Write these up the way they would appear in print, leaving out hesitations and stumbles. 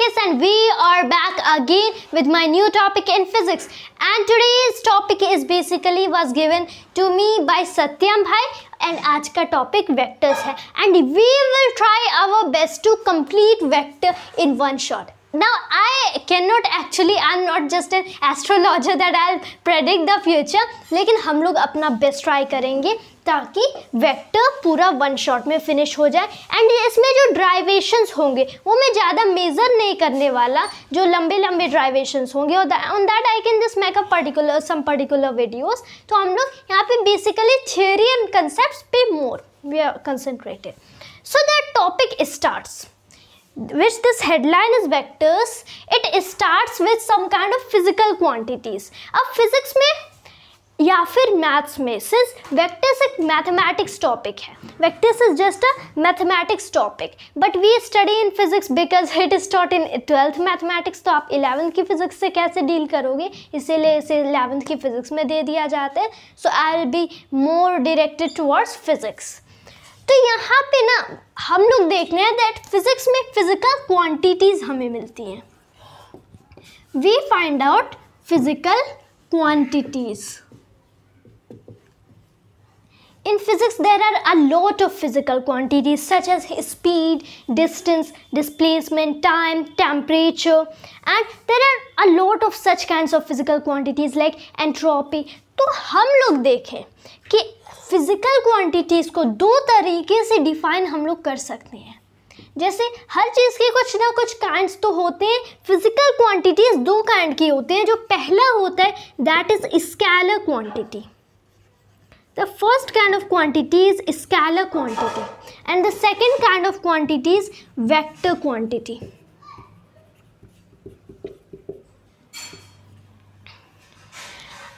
guys, and we are back again with my new topic in physics. And today's topic is basically was given to me by Satyam bhai, and आज का topic vectors है, and we will try our best to complete vector in one shot. Now I cannot actually, I'm not just an astrologer that I'll predict the future, लेकिन हम लोग अपना best try करेंगे ताकि vector पूरा one shot में finish हो जाए. एंड इसमें जो ड्राइवेशंस होंगे वो मैं ज़्यादा मेज़र नहीं करने वाला, जो लंबे लंबे ड्राइवेशंस होंगे on that I can just make a some particular videos. तो हम लोग यहाँ पे बेसिकली थियोरी एंड कंसेप्ट्स पे more we are concentrated. So that topic starts, which this headline is vectors. It starts with some kind of physical quantities. अब physics में या फिर मैथ्स में सिंस वेक्टर्स एक मैथमेटिक्स टॉपिक है, vectors is just a mathematics topic, but we study in physics because it is taught in 12th mathematics. तो आप 11th की फिजिक्स से कैसे डील करोगे, इसीलिए इसे 11th की फिजिक्स में दे दिया जाता है. So I will be more directed towards physics. तो यहाँ पे ना हम लोग देख रहे हैं दैट फिजिक्स में फिजिकल क्वांटिटीज हमें मिलती हैं. We find out physical quantities. In physics there are a lot of physical quantities such as speed, distance, displacement, time, temperature, and there are a lot of such kinds of physical quantities like entropy. तो हम लोग देखें कि physical quantities को दो तरीके से define हम लोग कर सकते हैं. जैसे हर चीज़ के कुछ ना कुछ काइंड्स तो होते हैं. फिजिकल क्वांटिटीज़ दो काइंड की होते हैं. जो पहला होता है that is scalar quantity. The first kind of quantity is scalar quantity and the second kind of quantity is vector quantity.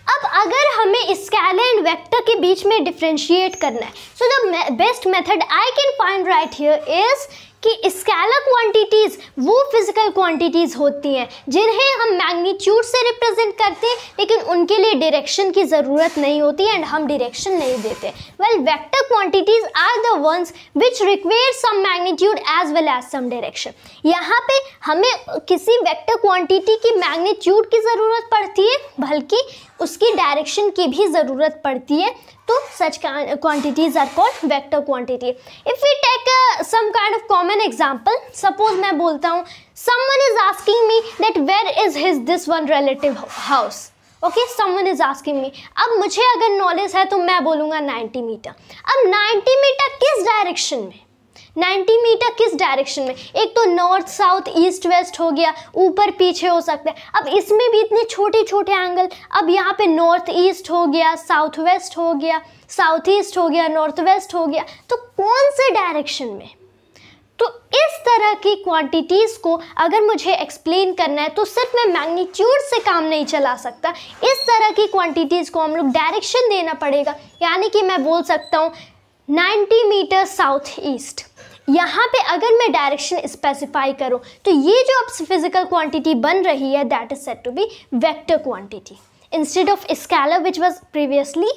अब अगर हमें स्केलर एंड वेक्टर के बीच में डिफरेंशिएट करना है, so the best method I can find right here is कि scalar quantities वो physical quantities होती हैं जिन्हें हम मैग्नीट्यूड से रिप्रेजेंट करते हैं, लेकिन उनके लिए डायरेक्शन की ज़रूरत नहीं होती एंड हम डायरेक्शन नहीं देते. Well vector quantities are the ones which require some magnitude as well as some direction. यहाँ पे हमें किसी वेक्टर क्वांटिटी की मैग्नीट्यूड की ज़रूरत पड़ती है, बल्कि उसकी डायरेक्शन की भी ज़रूरत पड़ती है. तो such quantities are called vector quantity. If we take some kind of common example, suppose मैं बोलता हूँ someone is asking me that where is his this one relative house. Okay, someone is asking me. अब मुझे अगर knowledge है तो मैं बोलूँगा 90 मीटर. अब 90 मीटर किस डायरेक्शन में, 90 मीटर किस डायरेक्शन में? एक तो नॉर्थ साउथ ईस्ट वेस्ट हो गया, ऊपर पीछे हो सकता है. अब इसमें भी इतने छोटे छोटे एंगल. अब यहाँ पे नॉर्थ ईस्ट हो गया, साउथ वेस्ट हो गया, साउथ ईस्ट हो गया, नॉर्थ वेस्ट हो गया. तो कौन से डायरेक्शन में? तो इस तरह की क्वांटिटीज़ को अगर मुझे एक्सप्लेन करना है तो सिर्फ मैं मैग्नीट्यूड से काम नहीं चला सकता. इस तरह की क्वांटिटीज़ को हम लोग डायरेक्शन देना पड़ेगा. यानी कि मैं बोल सकता हूँ 90 मीटर साउथ ईस्ट. यहाँ पे अगर मैं डायरेक्शन स्पेसिफाई करूँ तो ये जो अब फिजिकल क्वांटिटी बन रही है that is said to B vector quantity instead of scalar which was previously.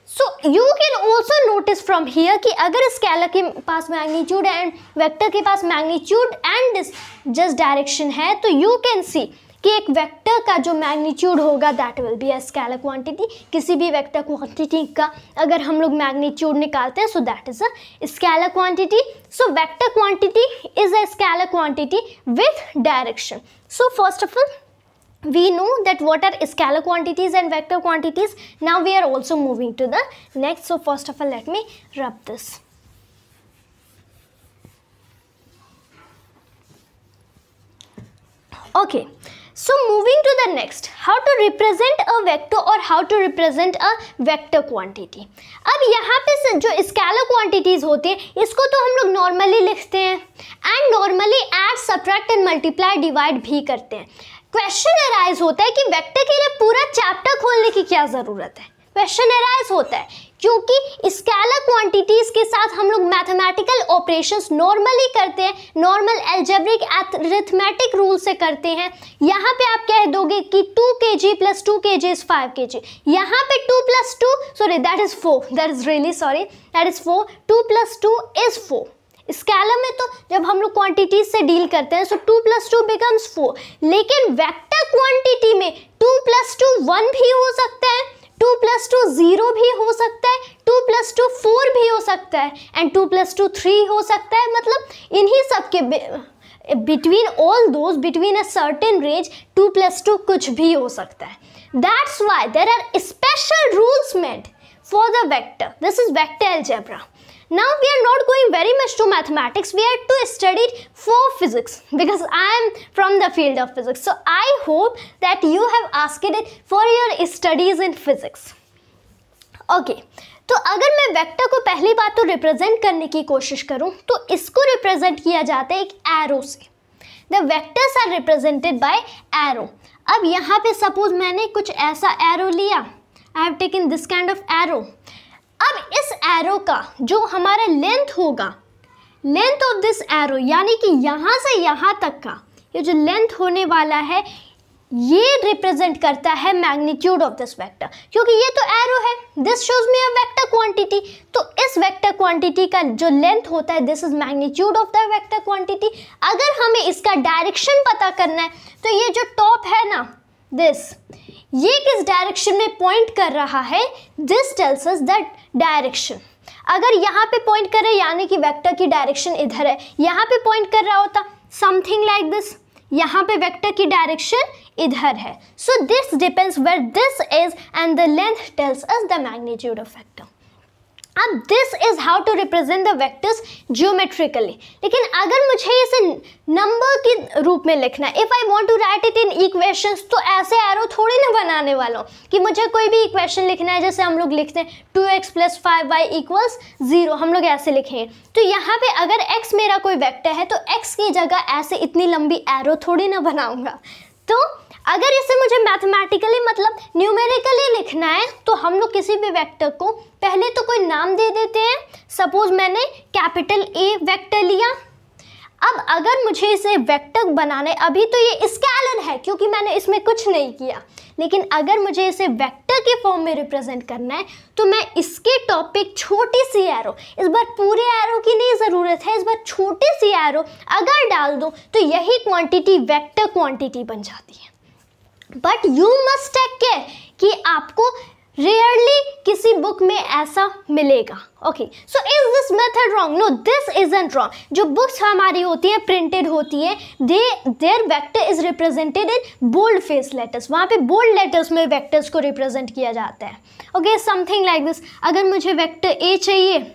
So you can also notice from here कि अगर स्केलर के पास मैग्नीट्यूड एंड वेक्टर के पास मैग्नीट्यूड एंड जस्ट डायरेक्शन है, तो यू कैन सी कि एक वेक्टर का जो मैग्नीट्यूड होगा that will be a scalar quantity. किसी भी वेक्टर क्वांटिटी का अगर हम लोग मैग्नीट्यूड निकालते हैं सो that is a scalar quantity. So vector quantity is a scalar quantity with direction. So first of all we know that what are scalar quantities and vector quantities. Now we are also moving to the next. So first of all let me rub this. Okay, so moving to the next, how to represent a vector or how to represent a vector quantity. अब यहाँ पे जो scalar quantities होती है इसको तो हम लोग नॉर्मली लिखते हैं and normally add subtract and multiply divide भी करते हैं. क्वेश्चन अराइज होता है कि वेक्टर के लिए पूरा चैप्टर खोलने की क्या ज़रूरत है. क्वेश्चन अराइज होता है क्योंकि स्केलर क्वांटिटीज़ के साथ हम लोग मैथमेटिकल ऑपरेशंस नॉर्मली करते हैं, नॉर्मल एल्जेब्रिक अरिथमेटिक रूल से करते हैं. यहाँ पे आप कह दोगे कि 2 kg + 2 kg इज 5 kg. यहाँ पे 2 + 2 sorry that is 4, that is really sorry that is 4. 2 + 2 is 4. Scalar में तो जब हम लोग क्वांटिटीज से डील करते हैं सो 2 + 2 becomes 4, लेकिन वेक्टर क्वांटिटी में 2 + 2 1 भी हो सकता है, 2 + 2 0 भी हो सकता है, 2 + 2 4 भी हो सकता है, एंड 2 + 2 3 हो सकता है। मतलब इन्हीं सब के between all those between a certain range 2 + 2 कुछ भी हो सकता है। That's why there are special rules made for the vector. This is vector algebra. Now we are not going very much to mathematics, we are to study for physics because I am from the field of physics. So I hope that you have asked it for your studies in physics. Okay, तो अगर मैं vector को पहली बात तो represent करने की कोशिश करूं तो इसको रिप्रेजेंट किया जाता है एक एरो से। The vectors are represented by arrow. अब यहाँ पे सपोज मैंने कुछ ऐसा एरो लिया, I have taken this kind of arrow. अब इस एरो का जो हमारा लेंथ होगा, लेंथ ऑफ दिस एरो यानी कि यहाँ से यहाँ तक का ये जो लेंथ होने वाला है ये रिप्रेजेंट करता है मैग्नीट्यूड ऑफ दिस वेक्टर, क्योंकि ये तो एरो है, this shows me a vector quantity. तो इस वेक्टर क्वांटिटी का जो लेंथ होता है this is magnitude of the vector quantity. अगर हमें इसका डायरेक्शन पता करना है तो ये जो टॉप है ना दिस, ये किस डायरेक्शन में पॉइंट कर रहा है, this tells us that direction. अगर यहाँ पे पॉइंट कर रहे यानी कि वेक्टर की डायरेक्शन इधर है, यहाँ पे पॉइंट कर रहा होता समथिंग लाइक दिस, यहाँ पे वेक्टर की डायरेक्शन इधर है। So this depends where this is and the length tells us the magnitude of vector. अब this is how to represent the vectors geometrically. लेकिन अगर मुझे इसे नंबर के रूप में लिखना है, if I want to write it in equations, तो ऐसे एरो थोड़ी ना बनाने वाला हूँ कि मुझे कोई भी इक्वेशन लिखना है जैसे हम लोग लिखते हैं 2x + 5y = 0, हम लोग ऐसे लिखेंगे। तो यहाँ पे अगर x मेरा कोई वेक्टर है तो x की जगह ऐसे इतनी लंबी एरो थोड़ी ना बनाऊंगा। तो अगर इसे मुझे मैथमेटिकली मतलब न्यूमेरिकली लिखना है तो हम लोग किसी भी वेक्टर को पहले तो कोई नाम दे देते हैं। सपोज मैंने कैपिटल A वेक्टर लिया। अब अगर मुझे इसे वेक्टर बनाना है, अभी तो ये स्केलर है क्योंकि मैंने इसमें कुछ नहीं किया, लेकिन अगर मुझे इसे वेक्टर के फॉर्म में रिप्रेजेंट करना है तो मैं इसके टॉप पे एक छोटी सी एरो, इस बार पूरे एरो की नहीं ज़रूरत है, इस बार छोटी सी एरो अगर डाल दूँ तो यही क्वांटिटी वेक्टर क्वांटिटी बन जाती है। But you must take care कि आपको रेयरली किसी बुक में ऐसा मिलेगा। Okay, so is this method wrong? No, this isn't wrong. जो बुक्स हमारी होती है प्रिंटेड होती है, there vector is represented in bold face letters, वहाँ पे बोल्ड लेटर्स में वेक्टर्स को रिप्रेजेंट किया जाता है। Okay, something like this. अगर मुझे वेक्टर ए चाहिए,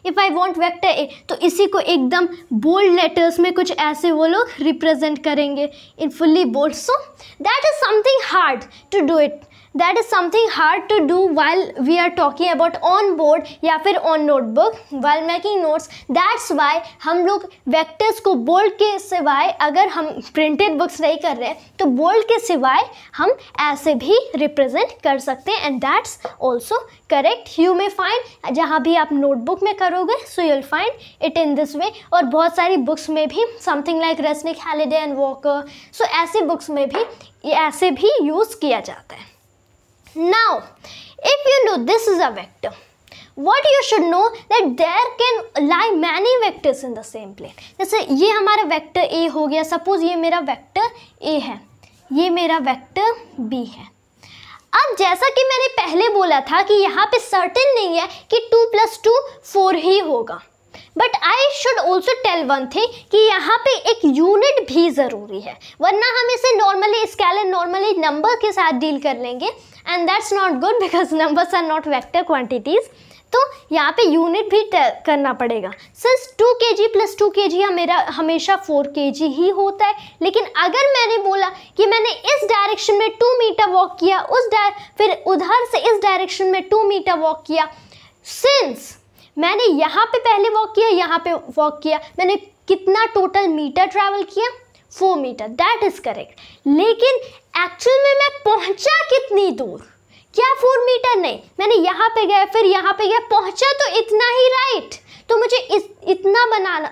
if I want vector A, तो इसी को एकदम बोल्ड लेटर्स में कुछ ऐसे वो लोग रिप्रेजेंट करेंगे in fully bold. So that is something hard to do it, that is something hard to do while we are talking about on board या फिर on notebook while making notes. That's why हम लोग vectors को bold के सिवाय, अगर हम printed books नहीं कर रहे हैं तो बोल्ड के सिवाय हम ऐसे भी रिप्रेजेंट कर सकते हैं, and that's also correct. You may find, जहाँ भी आप नोटबुक में करोगे so you will find it in this way, और बहुत सारी बुक्स में भी something like Resnick, Halliday and Walker, so ऐसी बुक्स में भी ऐसे भी यूज़ किया जाता है। Now, if you know this is a vector, what you should know that there can lie many vectors in the same plane. जैसे ये हमारा वेक्टर A हो गया, सपोज ये मेरा वेक्टर A है, ये मेरा वेक्टर B है। अब जैसा कि मैंने पहले बोला था कि यहाँ पे सर्टेन नहीं है कि 2 + 2 4 ही होगा, but I should also tell one thing कि यहाँ पे एक यूनिट भी ज़रूरी है, वरना हम इसे नॉर्मली स्केलर नॉर्मली नंबर के साथ डील कर लेंगे, and that's not good because numbers are not vector quantities. तो यहाँ पे यूनिट भी करना पड़ेगा। सिंस 2 kg + 2 kg मेरा हमेशा 4 kg ही होता है, लेकिन अगर मैंने बोला कि मैंने इस डायरेक्शन में 2 मीटर वॉक किया, फिर उधर से इस डायरेक्शन में 2 मीटर वॉक किया, सिंस मैंने यहाँ पे पहले वॉक किया, यहाँ पे वॉक किया, मैंने कितना टोटल मीटर ट्रैवल किया? 4 मीटर, दैट इज करेक्ट। लेकिन एक्चुअल में मैं पहुँचा कितनी दूर? क्या 4 मीटर नहीं, मैंने यहाँ पे गया फिर यहाँ पे गया, पहुँचा तो इतना ही, राइट? तो मुझे इतना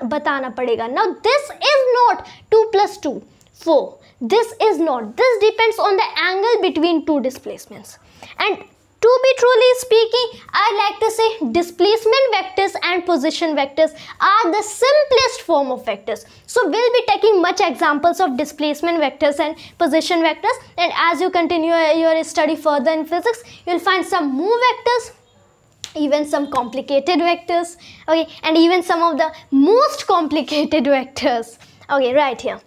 बताना पड़ेगा। Now this is not 2 + 2 4, this is not, this depends on the angle between 2 displacements, and To be truly speaking, I like to say displacement vectors and position vectors are the simplest form of vectors. So we'll be taking much examples of displacement vectors and position vectors, and as you continue your study further in physics, you'll find some more vectors, even some complicated vectors, okay, and even some of the most complicated vectors, okay, right here.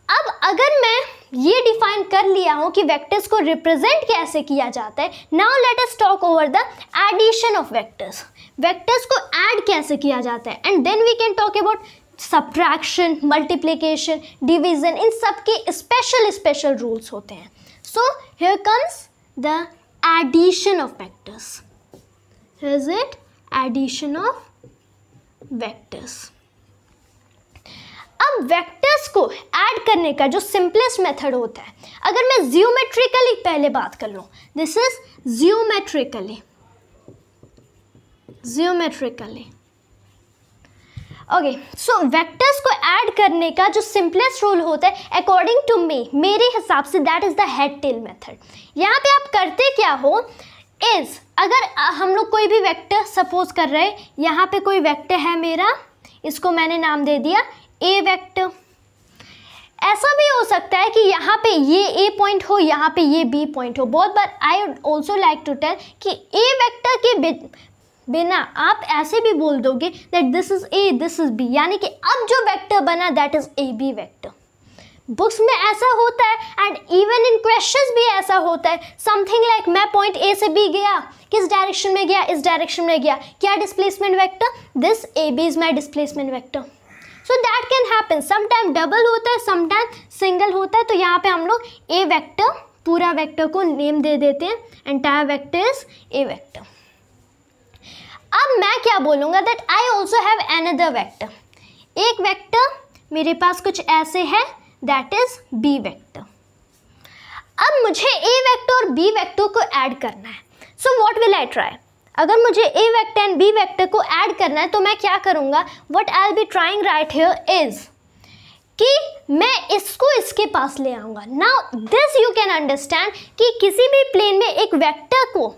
अब अगर मैं ये define कर लिया हूँ कि vectors को represent कैसे किया जाता है, now let us talk over the addition of vectors. Vectors को ऐड कैसे किया जाता है, and then we can talk about subtraction, multiplication, division. इन सब के स्पेशल रूल्स होते हैं. So here comes the addition of vectors. Here is it, addition of vectors. अब वेक्टर्स को ऐड करने का जो सिंपलेस्ट मेथड होता है, अगर मैं जियोमेट्रिकली पहले बात कर लूँ, this is geometrically. Okay, so vectors को ऐड करने का जो सिंपलेस्ट रूल होता है अकॉर्डिंग टू मी, मेरे हिसाब say that is the head tail method. यहाँ पे आप करते क्या हो इज, अगर हम लोग कोई भी वेक्टर सपोज कर रहे हैं, यहाँ पे कोई वेक्टर है मेरा, इसको मैंने नाम दे दिया ए वेक्टर. ऐसा भी हो सकता है कि यहाँ पे ये ए पॉइंट हो, यहाँ पे ये बी पॉइंट हो. बहुत बार I would also like to tell कि ए वेक्टर के बिना आप ऐसे भी बोल दोगे that this is A, this is B, यानी कि अब जो वेक्टर बना that is A B vector. Books में ऐसा होता है एंड इवन इन क्वेश्चंस भी ऐसा होता है. समथिंग लाइक मैं पॉइंट ए से बी गया, किस डायरेक्शन में गया, इस डायरेक्शन में गया, क्या displacement vector, this A B is my displacement vector. So that can happen. Sometime double होता है, समटाइम सिंगल होता है. तो यहाँ पे हम लोग ए वेक्टर, पूरा वेक्टर को नेम दे देते हैं, entire vector is A vector. अब मैं क्या बोलूँगा that I also have another vector. एक वेक्टर मेरे पास कुछ ऐसे है, दैट इज बी वेक्टर. अब मुझे ए वेक्टर और बी वेक्टर को ऐड करना है. So what will I try? अगर मुझे A vector and B vector को ऐड करना है तो मैं क्या करूँगा, what I will be trying right here is कि मैं इसको इसके पास ले आऊँगा. Now this you can understand कि किसी भी प्लेन में एक वेक्टर को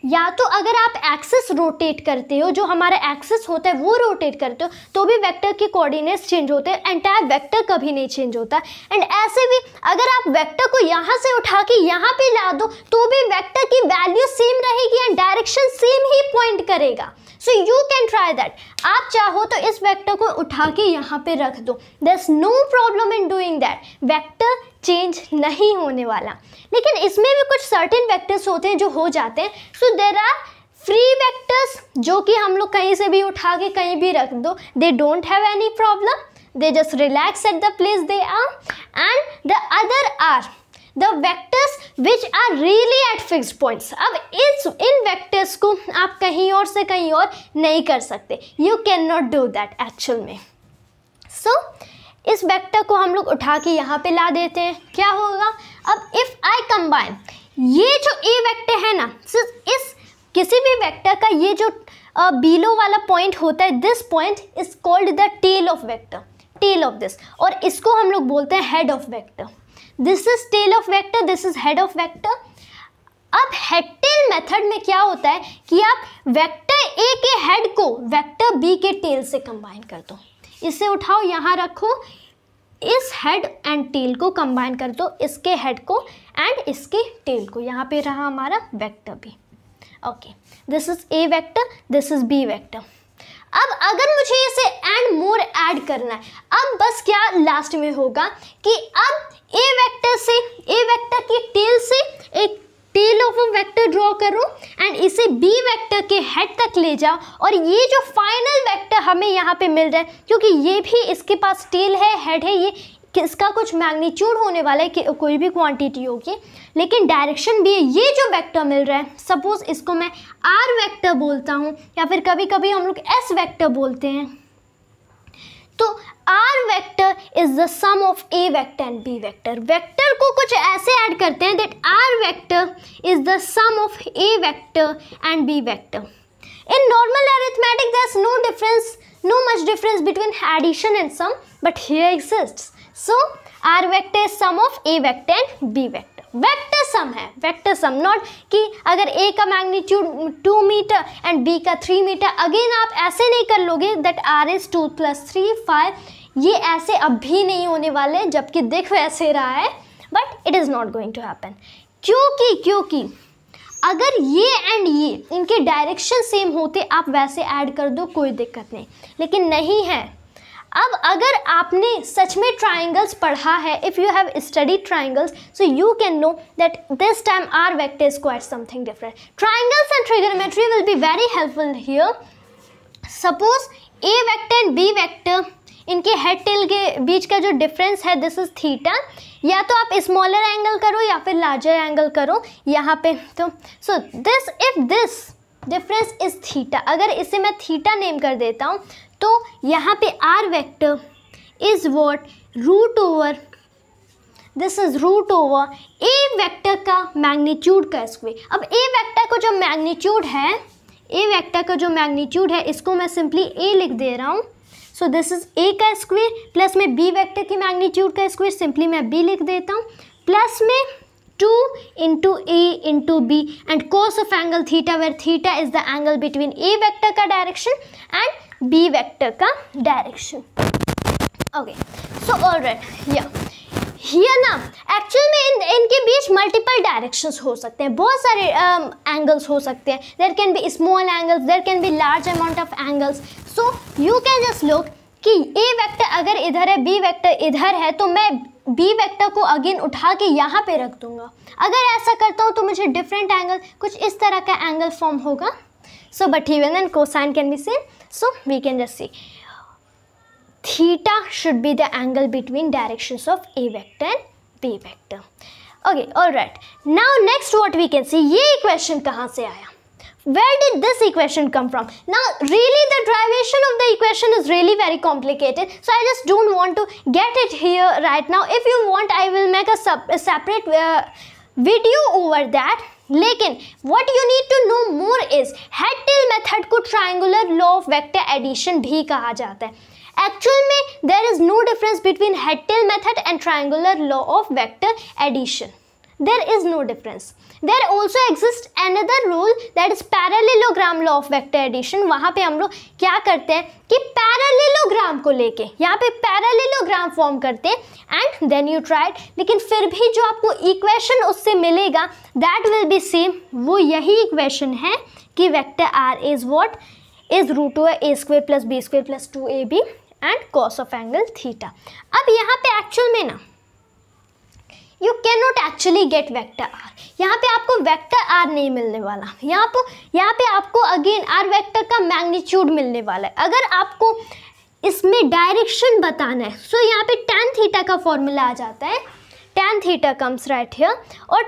या तो अगर आप एक्सिस रोटेट करते हो, जो हमारा एक्सिस होता है वो रोटेट करते हो, तो भी वेक्टर के कोऑर्डिनेट्स चेंज होते हैं, एंटायर वेक्टर कभी नहीं चेंज होता. एंड ऐसे भी अगर आप वेक्टर को यहाँ से उठा के यहाँ पे ला दो तो भी वेक्टर की वैल्यू सेम रहेगी एंड डायरेक्शन सेम ही पॉइंट करेगा. So you can try that. आप चाहो तो इस वेक्टर को उठा के यहाँ पे रख दो, there is no problem in doing that. Vector change नहीं होने वाला. लेकिन इसमें भी कुछ सर्टेन वेक्टर्स होते हैं जो हो जाते हैं. So there are free vectors जो कि हम लोग कहीं से भी उठा के कहीं भी रख दो, they don't have any problem, they just relax at the place they are. And the other are the vectors which are really at fixed points. अब इन वेक्टर्स को आप कहीं और से कहीं और नहीं कर सकते. You can not do that actual में. सो इस वेक्टर को हम लोग उठा के यहाँ पे ला देते हैं. क्या होगा अब इफ़ आई कंबाइन, ये जो ए वेक्टर है ना, इस किसी भी वेक्टर का ये जो बिलो वाला पॉइंट होता है, this point is called the tail of vector, tail of this, और इसको हम लोग बोलते हैं head of vector. This is tail of vector, this is head of vector. अब हेड टेल मेथड में क्या होता है कि आप वेक्टर ए के हेड को वेक्टर बी के टेल से कंबाइन कर दो. इसे उठाओ, यहाँ रखो, इस हेड एंड टेल को कंबाइन कर दो, इसके हेड को एंड इसके टेल को. यहाँ पे रहा हमारा vector B. Okay, this is A vector, this is B vector. अब अगर मुझे इसे एंड मोर ऐड करना है, अब बस क्या लास्ट में होगा कि अब ए वेक्टर से, ए वेक्टर की टेल से एक tail of a vector draw करो एंड इसे बी वेक्टर के हेड तक ले जाओ, और ये जो फाइनल वेक्टर हमें यहाँ पे मिल रहा है, क्योंकि ये भी इसके पास टेल है, हेड है, ये इसका कुछ मैग्नीट्यूड होने वाला है कि कोई भी क्वांटिटी होगी, लेकिन डायरेक्शन भी है. ये जो वेक्टर मिल रहा है, सपोज इसको मैं आर वेक्टर बोलता हूँ या फिर कभी कभी हम लोग एस वेक्टर बोलते हैं. तो R vector is the sum of A vector and B vector. Vector को कुछ ऐसे ऐड करते हैं that R vector is the sum of A vector and B vector. In normal arithmetic there is no difference, no much difference between addition and sum, but here exists. So R vector is sum of A vector and B vector. Vector सम है, vector sum, not कि अगर ए का magnitude 2 metre and B का 3 metre, again आप ऐसे नहीं कर लोगे दैट आर इज 2 + 3 5, ये ऐसे अब भी नहीं होने वाले, जबकि दिख वैसे रहा है, but it is not going to happen. क्योंकि अगर ये एंड ये इनके डायरेक्शन सेम होते, आप वैसे ऐड कर दो, कोई दिक्कत नहीं, लेकिन नहीं है। अब अगर आपने सच में ट्राइंगल्स पढ़ा है, if you have studied triangles, so you can know that this time R vector is quite something different. Triangles and trigonometry will be very helpful here. Suppose A vector and B vector, इनके head tail के बीच का जो difference है this is theta, या तो आप smaller angle करो या फिर लार्जर एंगल करो यहाँ पे, तो so this if this difference is theta, अगर इसे मैं थीटा नेम कर देता हूँ, तो यहाँ पे R vector is what root over, this is root over A vector का मैग्नीट्यूड का स्क्वायर। अब ए वेक्टर को जो मैग्नीट्यूड है, ए वेक्टर का जो मैग्नीट्यूड है, इसको मैं सिंपली ए लिख दे रहा हूँ, सो दिस इज ए का स्क्वायर, प्लस में बी वेक्टर की मैग्नीट्यूड का स्क्वायर, सिंपली मैं बी लिख देता हूँ, प्लस में 2 × a × b and cos of angle theta, where theta is the angle between a vector का direction and b vector का direction. Okay, so alright, yeah. Here ना एक्चुअल में इनके बीच मल्टीपल डायरेक्शंस हो सकते हैं, बहुत सारे एंगल्स हो सकते हैं, there can be small angles, there can be large amount of angles, so you can just look कि ए वेक्टर अगर इधर है, बी वेक्टर इधर है, तो मैं बी वेक्टर को अगेन उठा के यहाँ पे रख दूंगा। अगर ऐसा करता हूँ तो मुझे डिफरेंट एंगल, कुछ इस तरह का एंगल फॉर्म होगा। So but even then cosine can be same, so we can just see theta should be the angle between directions of a vector and b vector. Okay, all right. Now next what we can see, ये equation कहाँ से आया? Where did this equation come from? Now really the derivation of the equation is really very complicated, so I just don't want to get it here right now. If you want, I will make a separate video over that. लेकिन what you need to know more is head tail method को triangular law of vector addition भी कहा जाता है। Actual में there is no difference between head tail method and triangular law of vector addition. There is no difference. There also exists another rule, that is parallelogram law of vector addition. वहाँ पे हम लोग क्या करते हैं कि parallelogram को लेके यहाँ पे पैरेललोग्राम फॉर्म करते हैं एंड देन यू ट्राइड, लेकिन फिर भी जो आपको इक्वेशन उससे मिलेगा दैट विल बी सेम। वो यही इक्वेशन है कि vector R is what is root over A square plus B square plus 2ab and cos of angle theta. अब यहाँ पे एक्चुअल में ना you can not actually get vector R, यहाँ पे आपको वेक्टर आर नहीं मिलने वाला, यहाँ पे आपको अगेन आर वेक्टर का मैग्नीट्यूड मिलने वाला है। अगर आपको इसमें डायरेक्शन बताना है, सो यहाँ पे tan थीटा का फॉर्मूला आ जाता है, tan theta comes right here, और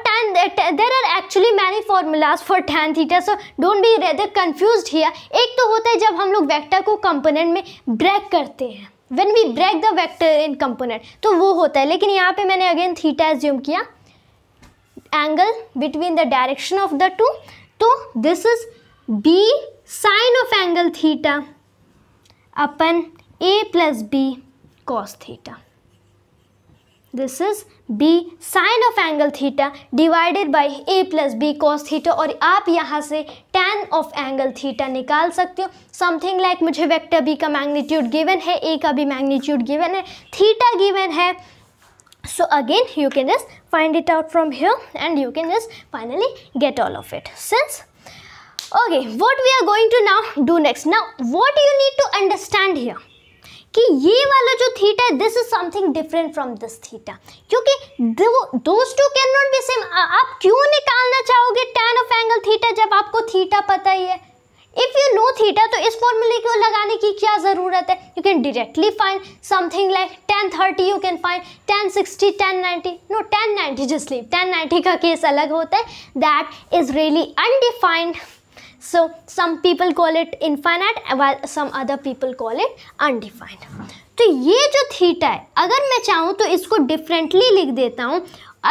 there are actually many formulas for tan theta, so don't be rather confused here. एक तो होता है जब हम लोग वेक्टर को कंपोनेंट में ब्रेक करते हैं, when we break the vector in component, तो वो होता है, लेकिन यहाँ पे मैंने अगेन थीटा एज्यूम किया, angle between the direction of the two, तो this is B sine of angle theta upon A plus B cos theta, this is b sine of angle theta divided by a plus B cos theta, और आप यहाँ से tan of angle theta निकाल सकते हो। Something like मुझे vector b का magnitude given है, a का भी मैग्नीट्यूड गिवन है, थीटा गिवन है, so again you can just find it out from here and you can just finally get all of it. Since okay, what we are going to now do next, now what you need to understand here कि ये वाला जो theta है this is something different from this theta, क्योंकि those two can not be same. आप क्यों निकालना चाहोगे tan ऑफ एंगल थीटा जब आपको थीटा पता ही है? इफ़ यू नो थीटा तो इस फॉर्मूले को लगाने की क्या ज़रूरत है? You can directly find something like tan 30, you can find tan 60, tan 90, no tan 90 just leave, tan 90 का केस अलग होता है, that is really undefined. So some people call it infinite while some other people call it undefined. तो ये जो theta है अगर मैं चाहूँ तो इसको डिफरेंटली लिख देता हूँ,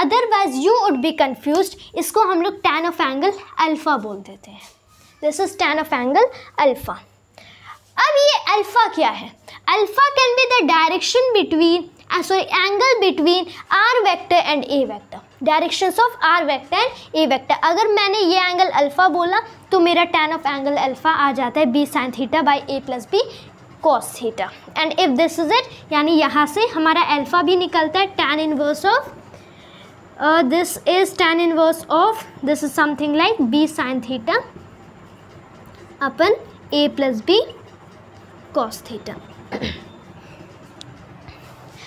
otherwise you would be confused. इसको हम लोग tan ऑफ एंगल अल्फा बोल देते हैं, this is tan of angle alpha. अब ये अल्फा क्या है? Alpha can be the direction between angle between R vector and A vector. Directions of R vector and A vector. अगर मैंने ये एंगल अल्फ़ा बोला तो मेरा tan ऑफ एंगल अल्फ़ा आ जाता है b sin theta by a plus b cos theta. And if this is it, यानी यहाँ से हमारा अल्फ़ा भी निकलता है tan inverse of this is tan inverse of this is something like b sin theta upon a plus b cos theta.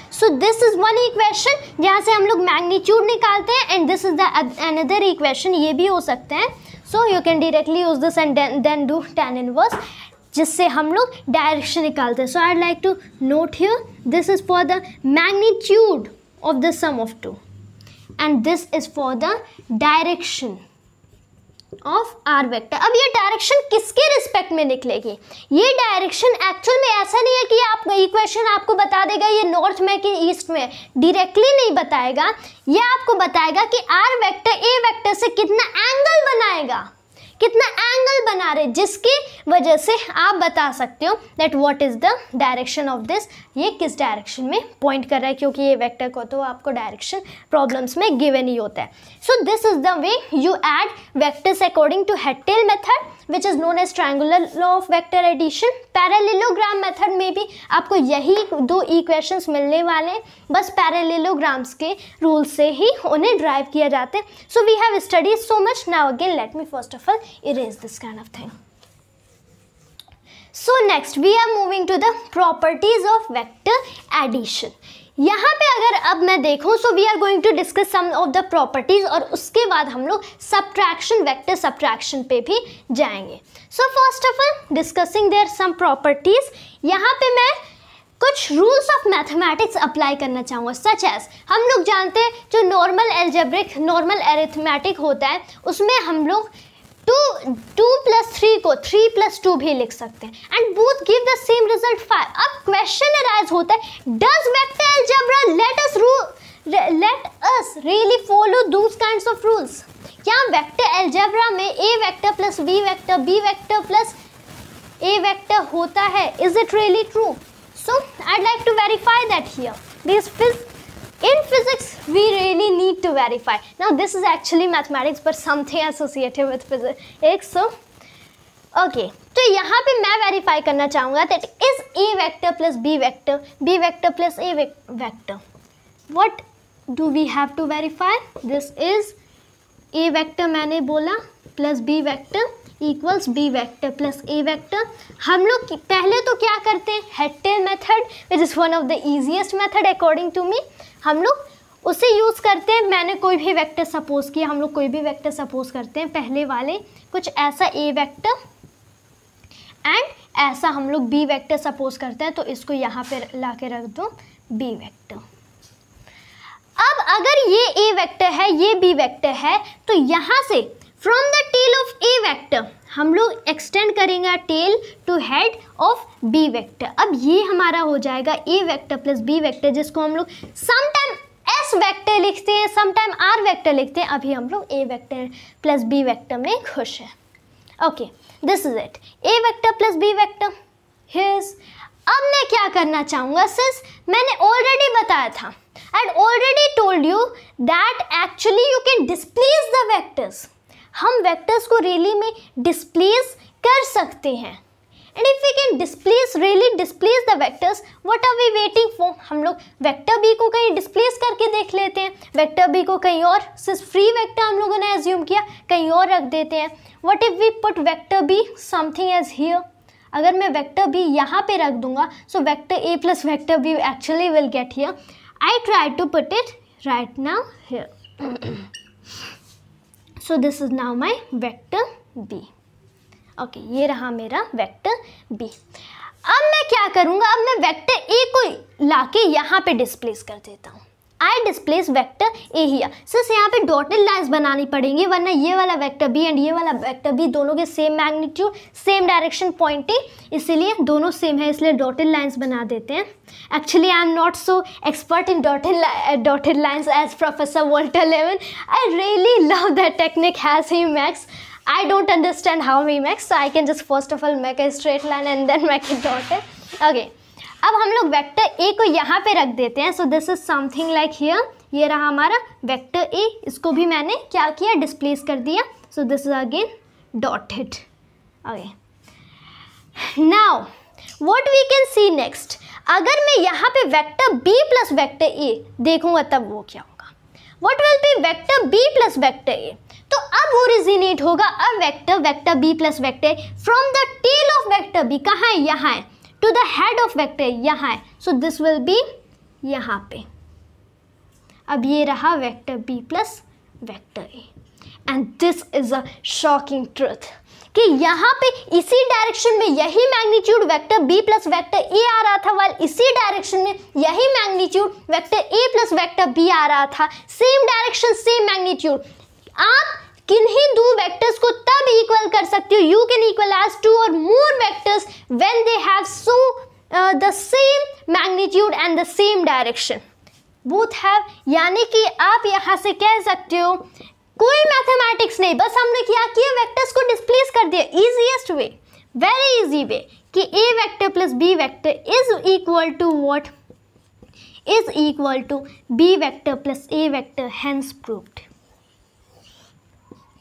So this is one equation जहाँ से हम लोग मैग्नीट्यूड निकालते हैं and this is the another equation, ये भी हो सकते हैं. So you can directly use this and then do tan inverse जिससे हम लोग डायरेक्शन निकालते हैं. So I'd like to note here this is for the magnitude of the sum of two. And this is for the direction of r vector. अब ये direction किसके respect में निकलेगी? ये डायरेक्शन एक्चुअल में ऐसा नहीं है कि आप इक्वेशन आपको बता देगा ये नॉर्थ में कि ईस्ट में, डायरेक्टली नहीं बताएगा. ये आपको बताएगा कि r वेक्टर a वेक्टर से कितना एंगल बनाएगा, कितना एंगल बना रहे, जिसकी वजह से आप बता सकते हो that what is the direction of this, ये किस डायरेक्शन में पॉइंट कर रहा है, क्योंकि ये वेक्टर को तो आपको डायरेक्शन प्रॉब्लम्स में गिवन ही होता है. So this is the way you add vectors according to head tail method which is known as triangular law of vector addition. Parallelogram method में भी आपको यही दो इक्वेशंस मिलने वाले हैं, बस पैरेललोग्राम्स के रूल से ही उन्हें ड्राइव किया जाते हैं. So we have studied so much. Now again let me first of all erase this kind of thing. So next we are moving to the properties of vector addition. यहाँ पे अगर अब मैं देखूँ so we are going to discuss some of the properties और उसके बाद हम लोग subtraction, vector subtraction पे भी जाएंगे. So first of all discussing there some properties. यहाँ पे मैं कुछ रूल्स ऑफ मैथमेटिक्स अप्लाई करना चाहूँगा. सच एज हम लोग जानते हैं जो नॉर्मल एल्जेब्रिक, नॉर्मल एरिथमेटिक होता है उसमें हम लोग 2 + 3 को 3 + 2 भी लिख सकते हैं and both give the same result 5. अब क्वेश्चन अराइज होता है does vector algebra let us really follow those kinds of rules. क्या वेक्टर अलजेब्रा में a vector plus b vector b vector plus a vector होता है? Is it really true? So I'd like to verify that here because in physics we really need to verify. Now this is actually mathematics but something associated with physics. So okay, तो यहाँ पे मैं verify करना चाहूँगा that is a vector plus b vector plus a vector. What do we have to verify? This is a vector मैंने बोला plus b vector equals B vector plus A vector. हम लोग पहले तो क्या करते हैं, head tail method which is one of the easiest method according to me, हम लोग उसे यूज़ करते हैं. मैंने कोई भी वेक्टर सपोज किया, हम लोग कोई भी वेक्टर सपोज करते हैं, पहले वाले कुछ ऐसा ए वेक्टर एंड ऐसा हम लोग बी वेक्टर सपोज करते हैं, तो इसको यहाँ पे ला के रख दो बी वेक्टर. अब अगर ये ए वेक्टर है, ये बी वेक्टर है, तो यहाँ से from the tail of A vector हम लोग एक्सटेंड करेंगे tail to head of B vector. अब ये हमारा हो जाएगा A vector plus B vector, जिसको हम लोग समटाइम एस वेक्टर लिखते हैं, समटाइम आर वेक्टर लिखते हैं. अभी हम लोग A vector plus B vector में खुश हैं. Okay, this is it, A vector plus B vector. Here's अब मैं क्या करना चाहूँगा, सिंस मैंने ऑलरेडी बताया था, I had already told you that actually you can displace the vectors. हम वेक्टर्स को रियली में डिस्प्लेस कर सकते हैं and if we can really displace the vectors, what are we waiting for. हम लोग वेक्टर बी को कहीं डिस्प्लेस करके देख लेते हैं, वेक्टर बी को कहीं और, सिर्फ फ्री वेक्टर हम लोगों ने एज्यूम किया, कहीं और रख देते हैं. What if we put vector B something as here. अगर मैं वेक्टर बी यहाँ पे रख दूंगा so vector A plus vector B actually will get here. I try to put it right now here. So this is now my vector b. Okay, ये रहा मेरा vector b. अब मैं क्या करूँगा, अब मैं वेक्टर a को लाके यहाँ पे डिस्प्लेस कर देता हूँ. आई डिस्प्लेस वेक्टर a हियर. सिर्फ यहाँ पे डॉटेड लाइन्स बनानी पड़ेंगी, वरना ये वाला वेक्टर b एंड ये वाला वेक्टर b दोनों के same magnitude, same direction pointing, इसीलिए दोनों सेम है, इसलिए डॉटेड लाइन्स बना देते हैं. Actually, I am not so expert in dotted lines as Professor Walter Levin. I really love that technique as he makes. I don't understand how he makes, so I can just first of all make a straight line and then make it dotted. Okay. अब हम लोग vector A को यहाँ पे रख देते हैं. So this is something like here. ये रहा हमारा वेक्टर ए. इसको भी मैंने क्या किया, डिस्प्लेस कर दिया. So this is again dotted. Okay, now what we can see next. अगर मैं यहाँ पे vector B plus vector A देखूंगा तब वो क्या होगा. What will be vector B plus vector A. तो अब ओरिजिनेट होगा uh vector B plus vector A from the tail of vector B. कहाँ है, यहाँ है. To the head of vector यहाँ है. सो दिस विल बी यहाँ पे. अब ये रहा vector B plus vector A. And this is a shocking truth कि यहाँ पे इसी डायरेक्शन में यही magnitude vector B plus vector A आ रहा था, वाल इसी डायरेक्शन में यही magnitude vector A plus vector B आ रहा था. Same direction, same magnitude. आप किन्हीं दो वेक्टर्स को तब इक्वल कर सकते हो, यू कैन इक्वलाइज टू और more vectors when they have so the same magnitude and the same direction. Both have, यानी कि आप यहाँ से कह सकते हो कोई मैथमेटिक्स नहीं, बस हमने क्या किया, वेक्टर्स को डिस्प्लेस कर दिया. Easiest way, very easy way कि ए vector plus B vector is equal to what, is equal to B vector plus A vector. Hence proved.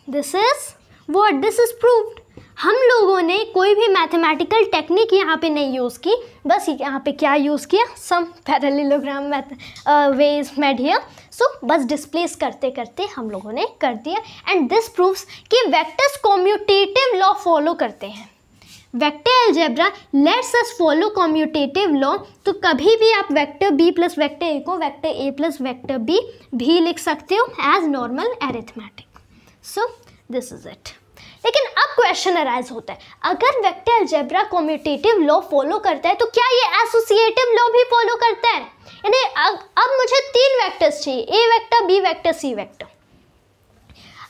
This is what, this is proved. हम लोगों ने कोई भी mathematical technique यहाँ पे नहीं use की, बस यहाँ पे क्या यूज़ किया, some parallelogram was made here. So बस डिस्प्लेस करते करते हम लोगों ने कर दिया. एंड दिस प्रूव्स कि वेक्टर्स कम्यूटेटिव लॉ फॉलो करते हैं. Vector algebra let's us follow commutative law. तो कभी भी आप vector B plus vector A को vector A plus vector B भी लिख सकते हो as normal arithmetic. So this is it. लेकिन अब क्वेश्चन अराइज होता है, अगर vector algebra commutative law follow करता है तो क्या ये एसोसिएटिव लॉ भी फॉलो करता है. यानी अब मुझे तीन वेक्टर्स चाहिए, A vector B vector C vector.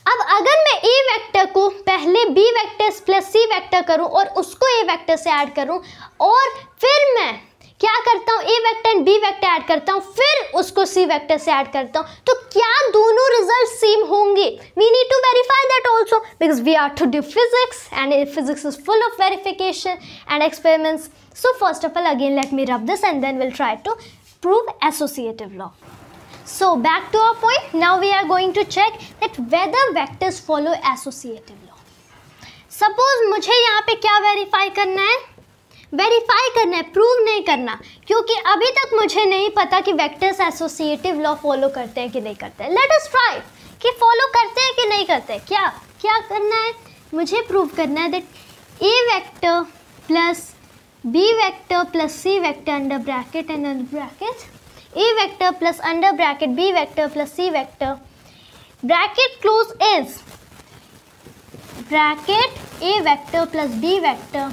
अब अगर मैं ए वेक्टर को पहले B vector plus C vector करूं और उसको ए वेक्टर से ऐड करूं और फिर मैं क्या करता हूं, A vector and B vector add करता हूं, फिर उसको सी वेक्टर से ऐड करता हूं, तो क्या दोनों रिजल्ट सेम होंगे. We need to verify that also because we are to do physics and physics is full of verification and experiments. So first of all again let me rub this and then will try to prove associative law. So back to our point. Now we are going to check that whether vectors follow associative law. Suppose मुझे यहाँ पे क्या verify करना है, verify करना है, prove नहीं करना, क्योंकि अभी तक मुझे नहीं पता कि वेक्टर्स एसोसिएटिव लॉ फॉलो करते हैं कि नहीं करते हैं. लेट अस ट्राई कि फॉलो करते हैं कि नहीं करते हैं. क्या करना है, मुझे प्रूव करना है that A vector plus b vector plus c vector under bracket and under bracket, a vector plus under bracket b vector plus c vector, bracket close is bracket a vector plus b vector,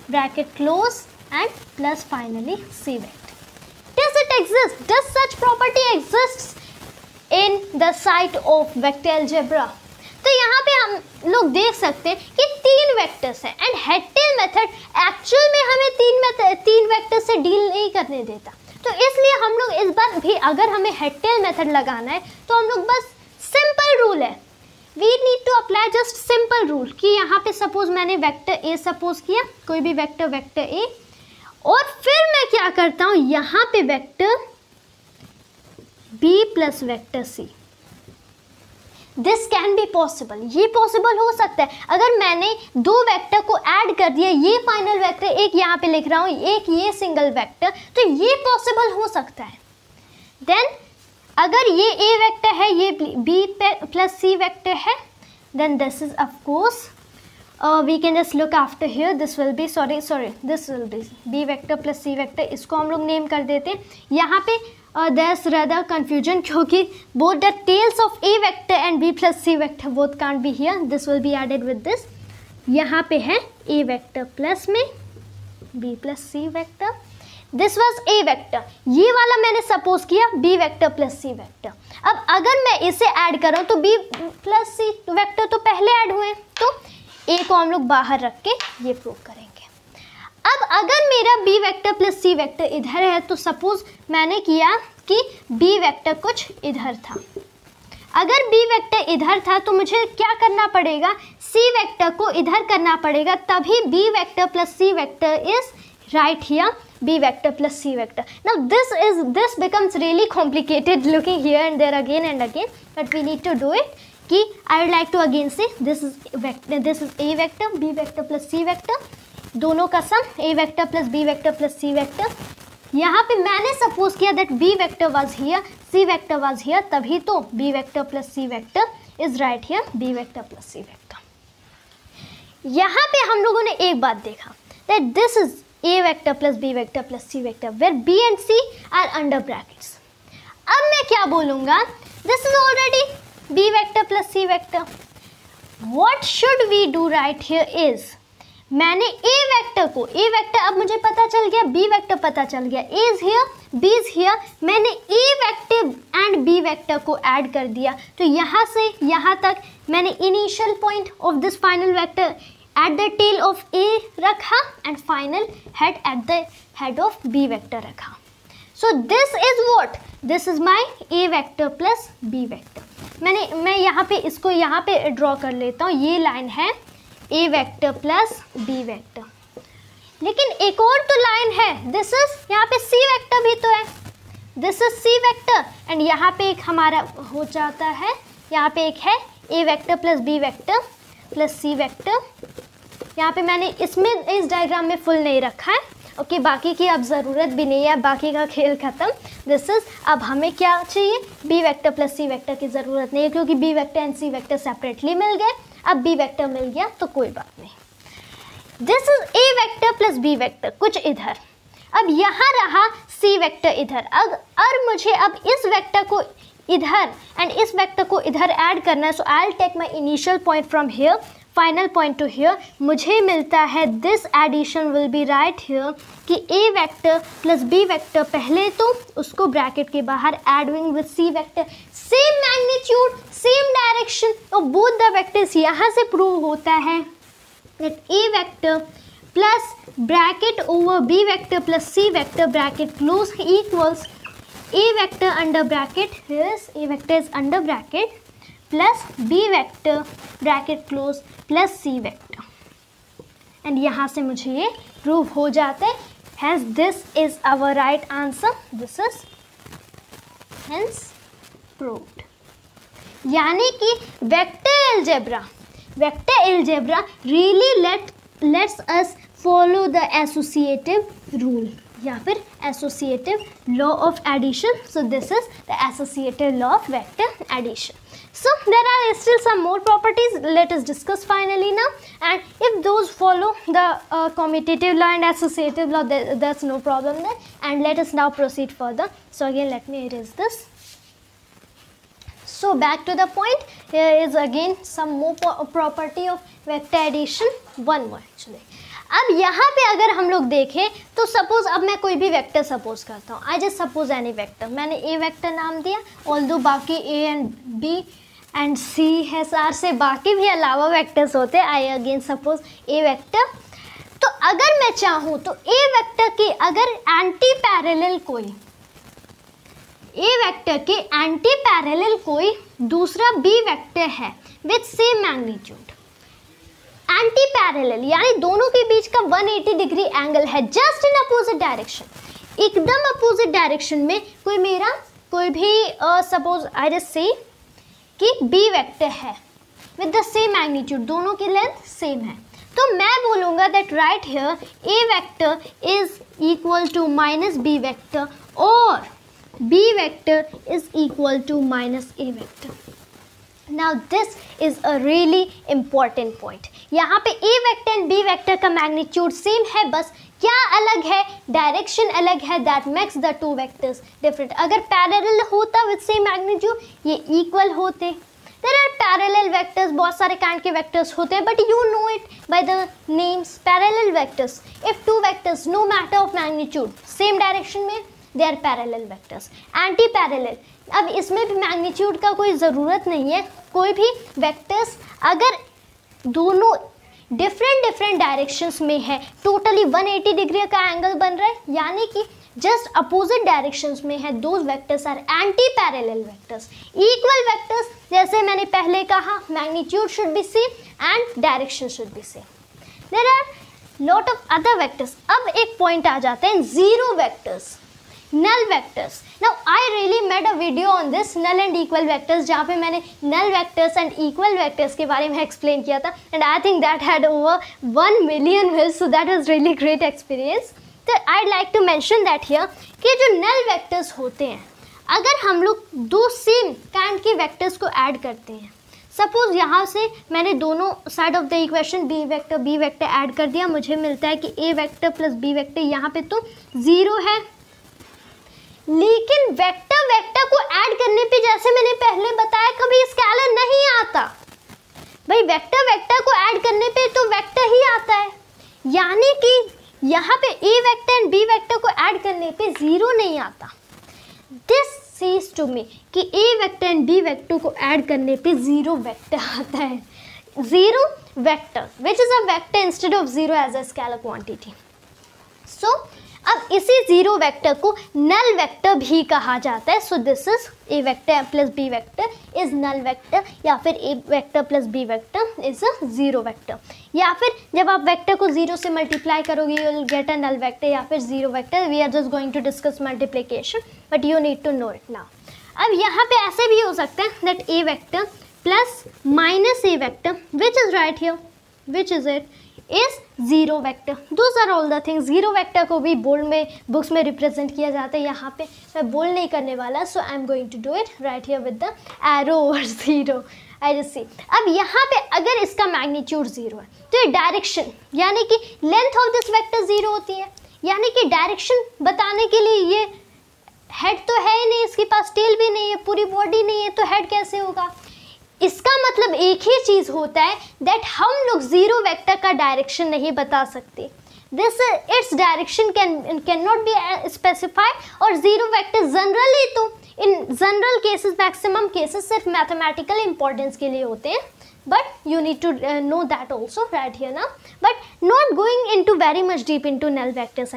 bracket close and plus finally c vector. Does it exist? Does such property exists in the site of vector algebra? तो यहाँ पे हम लोग देख सकते हैं कि तीन वेक्टर्स हैं एंड हेड-टेल मेथड एक्चुअल में हमें तीन वेक्टर से डील नहीं करने देता. तो इसलिए हम लोग इस बार भी अगर हमें हेड-टेल मेथड लगाना है तो हम लोग बस सिंपल रूल है, we need to apply just simple rule कि यहाँ पे सपोज मैंने वेक्टर ए सपोज किया, कोई भी वेक्टर ए, और फिर मैं क्या करता हूँ, यहाँ पे vector B plus vector C. This can be possible, ये पॉसिबल हो सकता है. अगर मैंने दो वेक्टर को ऐड कर दिया, ये फाइनल वेक्टर एक यहाँ पे लिख रहा हूँ, एक ये सिंगल वेक्टर, तो ये पॉसिबल हो सकता है. देन अगर ये ए वेक्टर है, ये बी प्लस सी वेक्टर है, then this is of course we can just look after here, this will be this will be B vector plus C vector. इसको हम लोग नेम कर देते हैं. यहाँ पे there's rather confusion क्योंकि both the tails of a vector and b plus c vector both can't be here. This will be added with this. यहाँ पे है a vector plus में b plus c vector. This was a vector. ये वाला मैंने suppose किया b vector plus c vector. अब अगर मैं इसे ऐड करूँ तो b plus c vector तो पहले ऐड हुए, तो a को हम लोग बाहर रख के ये प्रूव करेंगे. अब अगर मेरा b vector plus c vector इधर है तो सपोज मैंने किया कि b वेक्टर कुछ इधर था. अगर b वेक्टर इधर था तो मुझे क्या करना पड़ेगा, c वेक्टर को इधर करना पड़ेगा, तभी b vector plus c vector is right here b vector plus c vector. Now this becomes really complicated looking here and there again and again, but we need to do it. कि I would like to again say this is a vector b vector plus c vector, दोनों का सम a vector plus b vector plus c vector. यहाँ पे मैंने suppose किया that b vector was here, c vector was here, तभी तो b vector plus c vector is right here, b vector plus c vector. यहाँ पे हम लोगों ने एक बात देखा that this is a vector plus b vector plus c vector where b and c are under brackets. अब मैं क्या बोलूँगा, this is already b vector plus c vector. What should we do right here is, मैंने a vector अब मुझे पता चल गया, b vector पता चल गया, a is here, b is here, मैंने a vector and b vector को ऐड कर दिया, तो यहाँ से यहाँ तक मैंने initial point of this final vector at the tail of a रखा and final head at the head of b vector रखा. So this is what? This is my a vector plus b vector. मैं यहाँ पे इसको यहाँ पे draw कर लेता हूँ, ये लाइन है a vector plus b vector. लेकिन एक और तो लाइन है, this is यहाँ पे c vector भी तो है, this is c vector and यहाँ पे एक हमारा हो जाता है, यहाँ पे एक है a vector plus b vector plus c vector. यहाँ पे मैंने इसमें इस डायग्राम में फुल नहीं रखा है, ओके, बाकी की अब ज़रूरत भी नहीं है, बाकी का खेल ख़त्म. दिस इज़, अब हमें क्या चाहिए, B vector plus C vector की ज़रूरत नहीं है क्योंकि B vector and C vector separately मिल गए. अब बी वेक्टर मिल गया तो कोई बात नहीं. This is A vector plus B vector, कुछ इधर, अब यहाँ रहा सी वेक्टर इधर. और मुझे अब इस वेक्टर को इधर एंड इस वेक्टर को इधर ऐड करना है. So I will take my initial point from here, final point to here. मुझे मिलता है this addition will be right here कि ए वेक्टर प्लस बी वेक्टर, पहले तो उसको ब्रैकेट के बाहर adding with C vector, same magnitude same direction और बोथ द वेक्टर्स. यहाँ से प्रूव होता है that A vector plus bracket over B vector plus C vector bracket close equals A vector under bracket, here's A vector is under bracket plus B vector bracket close plus C vector. And यहाँ से मुझे ये prove हो जाता है. Hence this is our right answer, this is hence proved. यानी कि vector algebra really let's us follow the associative rule या फिर associative law of addition. So this is the associative law of vector addition. So there are still some more properties, let us discuss finally now, and if those follow the commutative law and associative law, there's no problem there. And let us now proceed further. So again let me erase this. So back to the point, here is again some more property of vector addition, one more actually. अब यहाँ पे अगर हम लोग देखें तो suppose अब मैं कोई भी वेक्टर सपोज करता हूँ, I just suppose any vector, मैंने ए वेक्टर नाम दिया, ऑल्दो बाकी ए एंड बी एंड सी है, सार से बाकी भी अलावा वेक्टर्स होते हैं. I again suppose A vector. तो अगर मैं चाहूँ तो ए वेक्टर के अगर एंटी पैरेलल कोई, ए वेक्टर के एंटी पैरेलल कोई दूसरा बी वेक्टर है with same magnitude, anti parallel यानी दोनों के बीच का 180 डिग्री एंगल है, जस्ट इन अपोजिट डायरेक्शन, एकदम अपोजिट डायरेक्शन में कोई भी सपोज आई जस्ट से कि बी वेक्टर है विद द सेम मैग्नीट्यूड, दोनों की लेंथ सेम है, तो मैं बोलूँगा that right here A vector is equal to minus B vector और B vector is equal to minus A vector. Now this is a really important point. यहाँ पे a vector and b vector का magnitude same है, बस क्या अलग है, direction अलग है. That makes the two vectors different. अगर पैरेलल होता विद सेम मैग्नीट्यूड ये इक्वल होते. देयर आर पैरेलल वेक्टर्स, बहुत सारे काइंड के वेक्टर्स होते हैं, but you know it by the names parallel vectors. If two vectors no matter of magnitude same direction में, they are parallel vectors. Anti parallel, अब इसमें भी मैग्नीट्यूड का कोई ज़रूरत नहीं है. कोई भी वेक्टर्स अगर दोनों डिफरेंट डायरेक्शंस में है, टोटली 180 डिग्री का एंगल बन रहा है, यानी कि जस्ट अपोजिट डायरेक्शंस में है, those vectors are anti parallel vectors. Equal vectors, जैसे मैंने पहले कहा, magnitude should be same and direction should be same. There are lot of other vectors. अब एक पॉइंट आ जाते हैं zero vectors, null vectors. Now I really made a video on this null and equal vectors, जहाँ पे मैंने null vectors and equal vectors के बारे में एक्सप्लेन किया था, and I think that had over 1 million views, so that was really great experience. तो I'd like to mention that here कि जो null vectors होते हैं, अगर हम लोग दो सेम काइंड के वेक्टर्स को ऐड करते हैं, सपोज यहाँ से मैंने दोनों side of the equation B vector add कर दिया, मुझे मिलता है कि ए वेक्टर प्लस बी वेक्टर, यहाँ पे तो 0 है, लेकिन वेक्टर को ऐड करने पे जैसे मैंने पहले बताया कभी स्केलर नहीं आता भाई। वेक्टर को ऐड करने पे तो वेक्टर ही आता है, यानी कि यहाँ पे ए वेक्टर एंड बी वेक्टर को ऐड करने पे 0 नहीं आता। दिस सेज टू मी कि ए वेक्टर एंड बी वेक्टर को ऐड करने पे 0 वेक्टर आता है, 0 vector which is a vector instead of 0 as a scalar quantity. So अब इसी 0 वेक्टर को नल वेक्टर भी कहा जाता है। So this is A vector plus B vector is null vector, या फिर A vector plus B vector is a 0 vector, या फिर जब आप वेक्टर को 0 से मल्टीप्लाई करोगे you will get a null vector या फिर 0 vector. We are just going to discuss multiplication but you need to know it now. अब यहाँ पे ऐसे भी हो सकता है that A vector plus minus A vector which is right here, which is it is 0 vector. Those are all the things. 0 vector को भी बोल्ड में बुक्स में रिप्रेजेंट किया जाता है, यहाँ पे मैं बोल्ड नहीं करने वाला, so I am going to do it right here with the arrow over 0। I just see. अब यहाँ पे अगर इसका मैग्नीट्यूड 0 है तो ये डायरेक्शन यानी कि लेंथ ऑफ दिस वेक्टर 0 होती है, यानी कि डायरेक्शन बताने के लिए ये हेड तो है ही नहीं, इसके पास टेल भी नहीं है, पूरी बॉडी नहीं है, तो हेड कैसे होगा। इसका मतलब एक ही चीज़ होता है दैट हम लोग 0 वेक्टर का डायरेक्शन नहीं बता सकते, this its direction can not be specified. और 0 वेक्टर जनरली तो in general cases maximum cases सिर्फ मैथमेटिकल इंपॉर्टेंस के लिए होते हैं, but you need to know that also right here now, but not going into very much deep into null vectors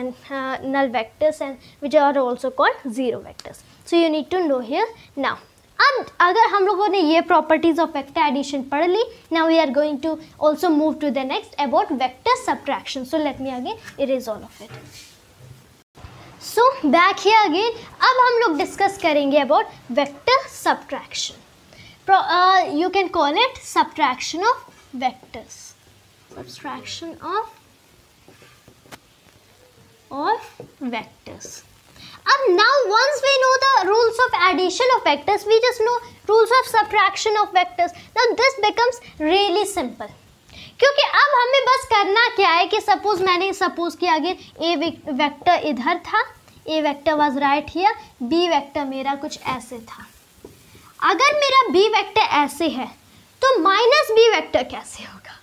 and which are also called 0 vectors, so you need to know here now. अब अगर हम लोगों ने ये properties of vector addition पढ़ ली, now we are going to also move to the next about vector subtraction. So let me again erase all of it. So back here again, अब हम लोग डिस्कस करेंगे about vector subtraction. You can call it subtraction of vectors, subtraction of vectors. Now once we know the rules of addition of vectors, we just know rules of subtraction of vectors. Now this becomes really simple, क्योंकि अब हमें बस करना क्या है कि suppose मैंने suppose किया अगेन ए वेक्टर इधर था, A vector was right here, B vector मेरा कुछ ऐसे था। अगर मेरा b वेक्टर ऐसे है तो माइनस b वेक्टर कैसे होगा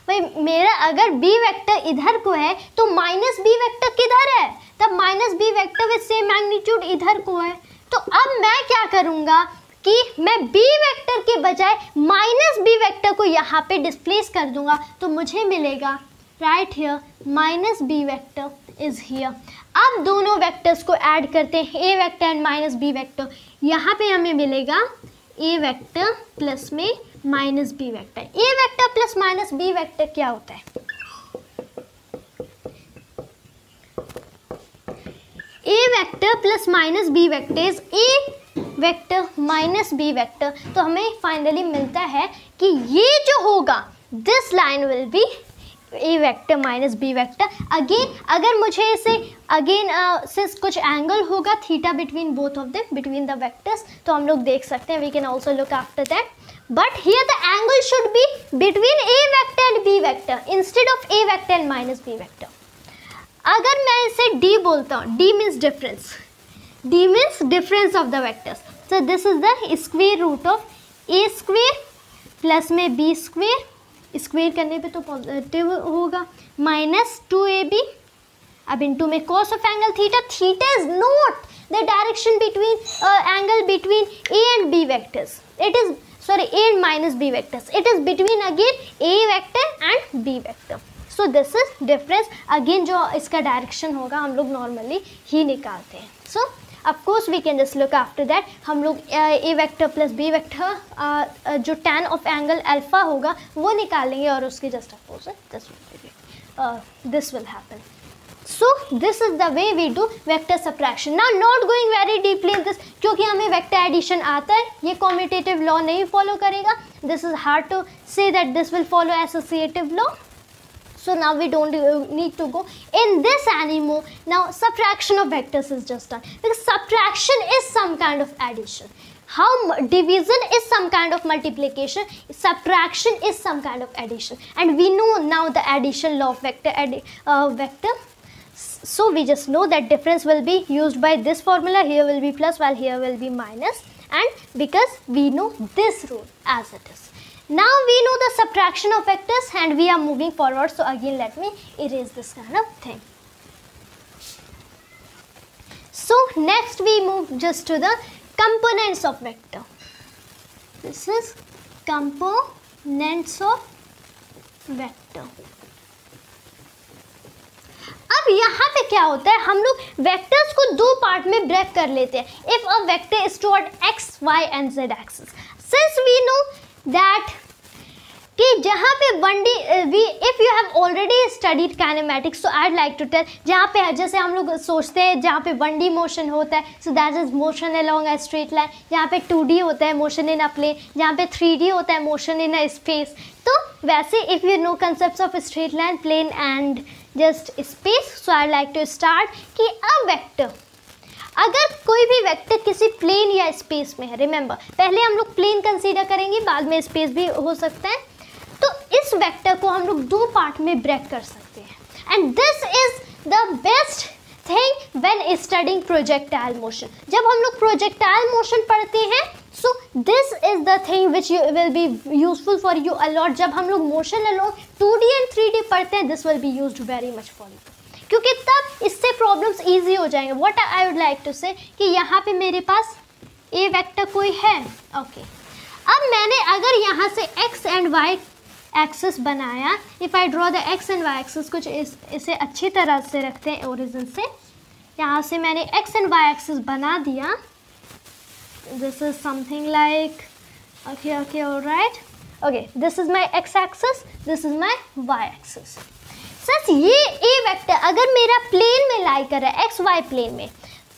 भाई। मेरा अगर b वेक्टर इधर को है तो माइनस b वेक्टर किधर है, तब minus b vector with same magnitude इधर को है। तो अब मैं क्या करूँगा कि मैं b वेक्टर के बजाय माइनस b वेक्टर को यहाँ पे डिस्प्लेस कर दूंगा, तो मुझे मिलेगा right here minus b vector is here. अब दोनों वेक्टर्स को ऐड करते हैं, A vector and minus B vector. यहाँ पे हमें मिलेगा ए वेक्टर प्लस में minus B vector. A vector plus minus B vector क्या होता है, A vector plus minus B vector is A vector minus B vector. तो हमें फाइनली मिलता है कि ये जो होगा this line will be A vector minus B vector. Again अगर मुझे इसे अगेन से कुछ एंगल होगा theta between both of them between the vectors, तो हम लोग देख सकते हैं, we can also look after that, but here the angle should be between A vector and B vector instead of A vector and minus B vector. अगर मैं इसे D बोलता हूँ, D means difference, D means difference of the vectors, so this is the square root of A square plus में B square, square करने पे तो positive होगा, माइनस 2ab, अब इनटू में cos of angle theta, theta is not the direction between angle between a and b vectors, it is sorry a and minus b vectors, it is between again a vector and b vector, so this is difference। Again जो इसका direction होगा हम लोग normally ही निकालते हैं, so of course we can just look after that। हम लोग a vector plus b vector जो tan ऑफ एंगल अल्फा होगा वो निकालेंगे और उसके just opposite this will B. this will happen. So this is the way we do vector subtraction. Now not going very deeply in this, क्योंकि हमें vector addition आता है, ये commutative law नहीं follow करेगा. This is hard to say that this will follow associative law. So now we don't need to go in this anymore. Now subtraction of vectors is just done, because subtraction is some kind of addition. How division is some kind of multiplication, subtraction is some kind of addition, and we know now the addition law of vector. So we just know that difference will be used by this formula. Here will be plus while here will be minus, and because we know this rule as it is. Now we know the subtraction of vectors and we are moving forward. So again let me erase this kind of thing. So next we move just to the components of vector. This is components of vector. अब यहाँ पे क्या होता है, हम लोग vectors को दो पार्ट में ब्रेक कर लेते हैं. If a vector is toward x, y and z axis, since we know that कि जहाँ पे 1D if you have already studied kinematics, so I like to tell, जहाँ पे जैसे हम लोग सोचते हैं जहाँ पे 1D मोशन होता है, सो that is motion along a straight line. जहाँ पे 2D होता है मोशन इन अ प्लेन, जहाँ पे 3D होता है मोशन इन अ स्पेस. तो वैसे if you know concept of straight line, plane and just space, so I like to start कि अ वेक्टर, अगर कोई भी वेक्टर किसी प्लेन या स्पेस में है, रिमेंबर पहले हम लोग प्लेन कंसीडर करेंगे, बाद में स्पेस भी हो सकता है. तो इस वेक्टर को हम लोग दो पार्ट में ब्रेक कर सकते हैं, and this is the best thing when studying projectile motion. जब हम लोग प्रोजेक्टाइल मोशन पढ़ते हैं, so this is the thing which will be useful for you a lot. जब हम लोग motion along 2D and 3D पढ़ते हैं, this will be used very much for you, क्योंकि तब इससे प्रॉब्लम्स ईजी हो जाएंगे. What I would like to say कि यहाँ पे मेरे पास ए वेक्टर कोई है, ओके. अब मैंने अगर यहाँ से एक्स एंड वाई एक्सिस बनाया, if I draw the X and Y axis, कुछ इसे अच्छी तरह से रखते हैं ओरिजिन से. यहाँ से मैंने एक्स एंड वाई एक्सिस बना दिया. This is something like okay alright, okay this is my X axis, this is my Y axis. Such ये ए वेक्टर अगर मेरा प्लेन में लाई कर रहा है, एक्स वाई प्लेन में,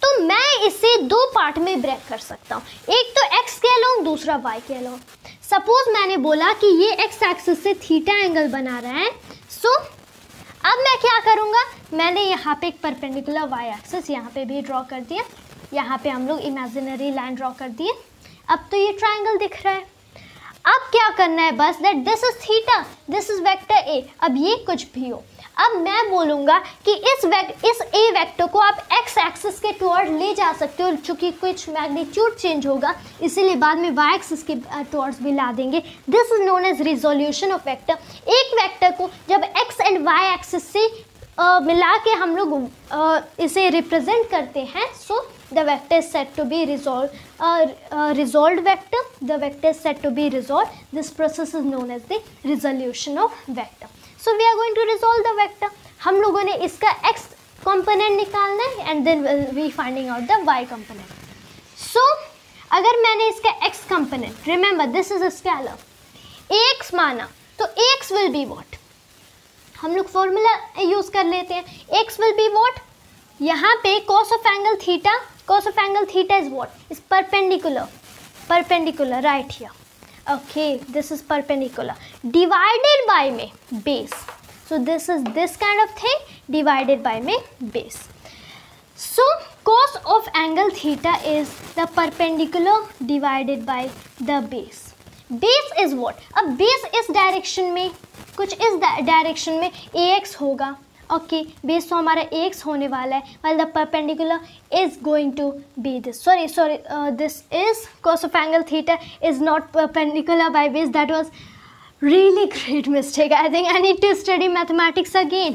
तो मैं इसे दो पार्ट में ब्रेक कर सकता हूँ. एक तो एक्स के अलोंग, दूसरा वाई के अलोंग. सपोज मैंने बोला कि ये एक्स एक्सिस से थीटा एंगल बना रहा है, सो अब मैं क्या करूँगा, मैंने यहाँ पे एक परपेंडिकुलर वाई एक्सिस यहाँ पे भी ड्रॉ कर दिया, यहाँ पे हम लोग इमेजिनरी लाइन ड्रॉ कर दिए. अब तो ये ट्राइंगल दिख रहा है. अब क्या करना है बस, that this is theta, this is vector A. अब ये कुछ भी हो, अब मैं बोलूँगा कि इस ए वेक्टर को आप एक्स एक्सिस के टुवर्ड ले जा सकते हो, चूँकि कुछ मैग्नीट्यूड चेंज होगा इसलिए बाद में वाई एक्सिस के टुवर्ड्स भी ला देंगे. This is known as resolution of vector. एक वेक्टर को जब एक्स एंड वाई एक्सिस से मिला के हम लोग इसे रिप्रेजेंट करते हैं, सो the vector is said to be resolved vector. The vector is said to be resolved. This process is known as the resolution of vector. So we are going to resolve the vector. हम लोगों ने इसका x component निकालना है and then we'll be finding out the y component. So अगर मैंने इसका x component, remember this is a scalar, ax माना, तो ax will be what? हम लोग फॉर्मूला यूज कर लेते हैं. x will be what? यहाँ पे cos of angle theta, cos of angle theta is what? Is perpendicular right here. Okay, this is perpendicular divided by में base. So this is this kind of thing divided by में base. So cos of angle theta is the perpendicular divided by the base. Base is what? अब base इस direction में, कुछ इस direction में ax होगा. Okay, base तो हमारा एक्स होने वाला है, while the perpendicular is going to be this. Sorry, this is cos of angle theta is not perpendicular by base. That was really great mistake. I think I need to study mathematics again.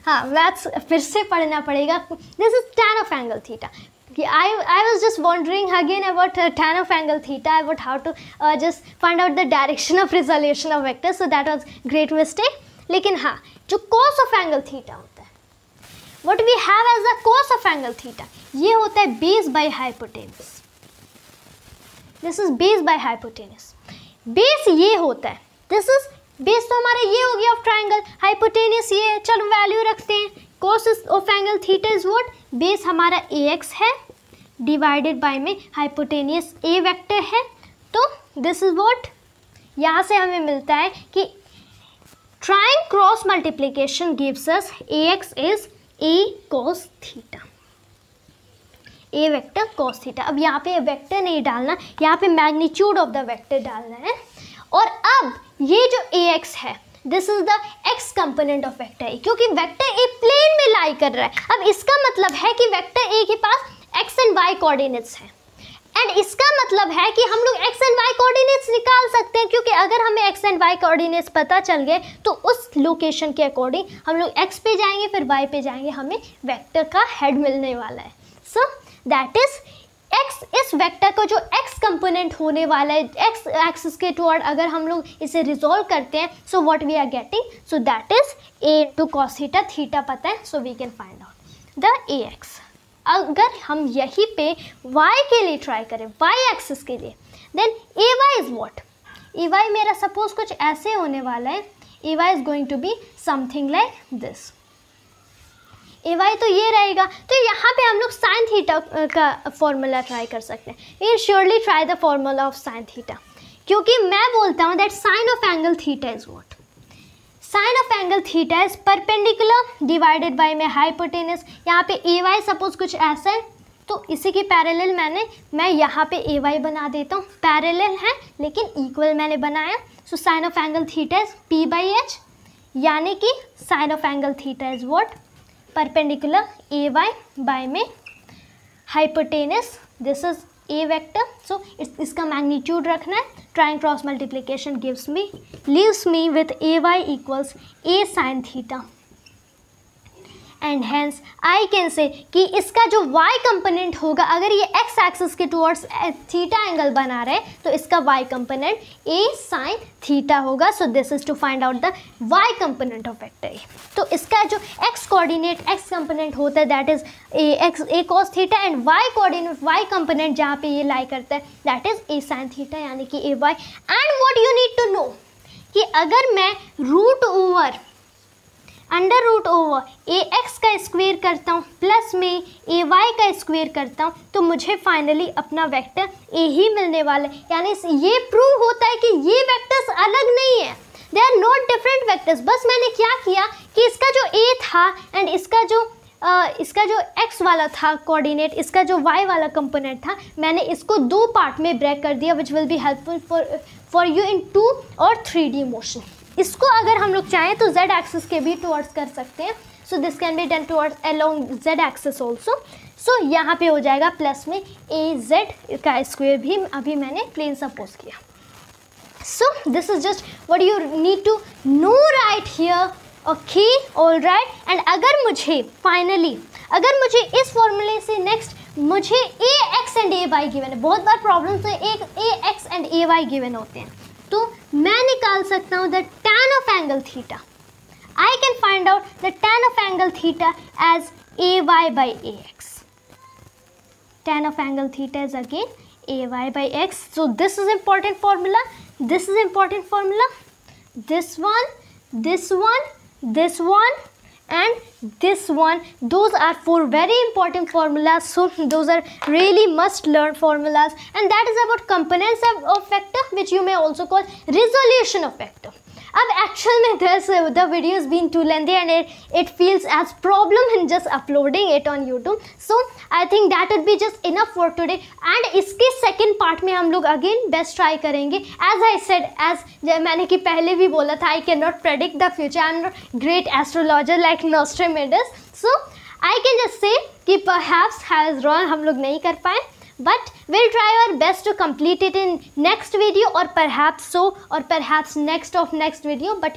हाँ, that's फिर से पढ़ना पड़ेगा. This is tan of angle theta. I was just wondering again about tan of angle theta, about how to just find out the direction of resolution of vector. So that was great mistake. लेकिन हाँ, जो cos of angle theta होता है, what we have as the cos of angle theta, ये होता है base by hypotenuse. This is base by hypotenuse. Base ये होता है, this is बेस तो हमारा ये हो गया ऑफ ट्राइंगल, हाइपोटेनियस ये है, चलो वैल्यू रखते हैं। Cos of angle theta is what, base हमारा ax है डिवाइडेड बाय में हाइपोटेनियस a वेक्टर है, तो दिस इज व्हाट, यहाँ से हमें मिलता है कि trying cross multiplication gives us ax is a cos theta, a vector cos theta. अब यहाँ पे वेक्टर नहीं डालना, यहाँ पे मैग्नीट्यूड ऑफ द वेक्टर डालना है। और अब ये जो ax है this is the x component of vector a, क्योंकि वेक्टर a प्लेन में लाई कर रहा है। अब इसका मतलब है कि वेक्टर a के पास x एंड y कोऑर्डिनेट्स हैं, एंड इसका मतलब है कि हम लोग x एंड y कोऑर्डिनेट्स निकाल सकते हैं, क्योंकि अगर हमें x एंड y कोऑर्डिनेट्स पता चल गए तो उस लोकेशन के अकॉर्डिंग हम लोग x पे जाएंगे फिर y पे जाएंगे, हमें वेक्टर का हेड मिलने वाला है। सो दैट इज x, इस वेक्टर को जो x कंपोनेंट होने वाला है x एक्सिस के टुवर्ड, अगर हम लोग इसे रिजॉल्व करते हैं so what we are getting, so that is a to cos theta, theta पता है so we can find out the ax। अगर हम यहीं पे y के लिए ट्राई करें, y एक्सिस के लिए, then ay is what, ay मेरा सपोज कुछ ऐसे होने वाला है, ay is going to be something like this, ay तो ये रहेगा। तो यहाँ पे हम लोग साइन थीटा का फॉर्मूला ट्राई कर सकते हैं, we surely try the formula of sine theta, क्योंकि मैं बोलता हूँ that sine of angle theta is what, sine of angle theta is perpendicular divided by में हाइपोटेनस। यहाँ पे ay सपोज कुछ ऐसा है, तो इसी के पैरेलल मैं यहाँ पे ay बना देता हूँ, पैरेलल है लेकिन इक्वल मैंने बनाया। So sine of angle theta is p/h, यानी कि sine of angle theta is what, perpendicular ay by में hypotenuse, this is a vector. So इसका मैग्नीट्यूड रखना है, trying cross multiplication leaves me with ay equals a sin theta, and hence I can say कि इसका जो y component होगा, अगर ये x एक्सिस के टुवर्ड्स थीटा एंगल बना रहे तो इसका y component a sin theta होगा। So this is to find out the y component of vector a। तो इसका जो x कोऑर्डिनेट x कंपोनेंट होता है that is a cos theta, and y coordinate y component जहाँ पे ये lie करता है that is a sin theta, यानी कि a y। And what you need to know कि अगर मैं अंडर रूट ओवर ax का स्क्वायर करता हूँ प्लस में ay का स्क्वायर करता हूँ तो मुझे फाइनली अपना वेक्टर a ही मिलने वाला है। यानी ये प्रूव होता है कि ये वेक्टर्स अलग नहीं है, they are not different vectors. बस मैंने क्या किया कि इसका जो a था एंड इसका जो x वाला था कोऑर्डिनेट, इसका जो y वाला कंपोनेंट था, मैंने इसको दो पार्ट में ब्रेक कर दिया, which will be helpful for you in 2 और 3D मोशन। इसको अगर हम लोग चाहें तो z एक्सिस के भी टुवर्ड्स कर सकते हैं। So this can be done towards along z axis also. सो यहाँ पे हो जाएगा प्लस में az का स्क्वायर भी अभी मैंने प्लेन सपोज किया। So this is just what you need to know right here, okay, all right. And अगर मुझे इस फॉर्मूले से नेक्स्ट मुझे ax एंड ay गिवन है, बहुत बार प्रॉब्लम्स में ax एंड ay गिवन होते हैं, तो मैं निकाल सकता हूँ the tan of angle theta. I can find out the tan of angle theta as ay by ax। tan of angle theta is again ay by x. So this is important formula, this is important formula, this one, this one, this one and this one, those are 4 very important formulas. So those are really must learn formulas, and that is about components of vector, which you may also call resolution of vector. अब actual में the video has been too lengthy and it feels as problem in just uploading it on YouTube. So I think that would be just enough for today. And इसके second part में हम लोग again best try करेंगे. As I said, as मैंने कि पहले भी बोला था, I cannot predict the future. I am not great astrologer like Nostradamus. So I can just say कि perhaps has wrong, हम लोग नहीं कर पाए. But we'll try our best to complete it in next video, or perhaps so, or perhaps next of next video. But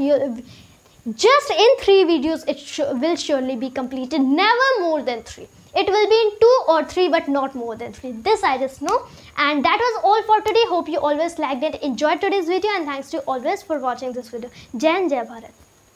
just in 3 videos it will surely be completed, never more than 3. It will be in 2 or 3 but not more than 3. This I just know. And that was all for today. Hope you always liked it, enjoyed today's video, and thanks to you always for watching this video. Jai Hind, Jai Bharat.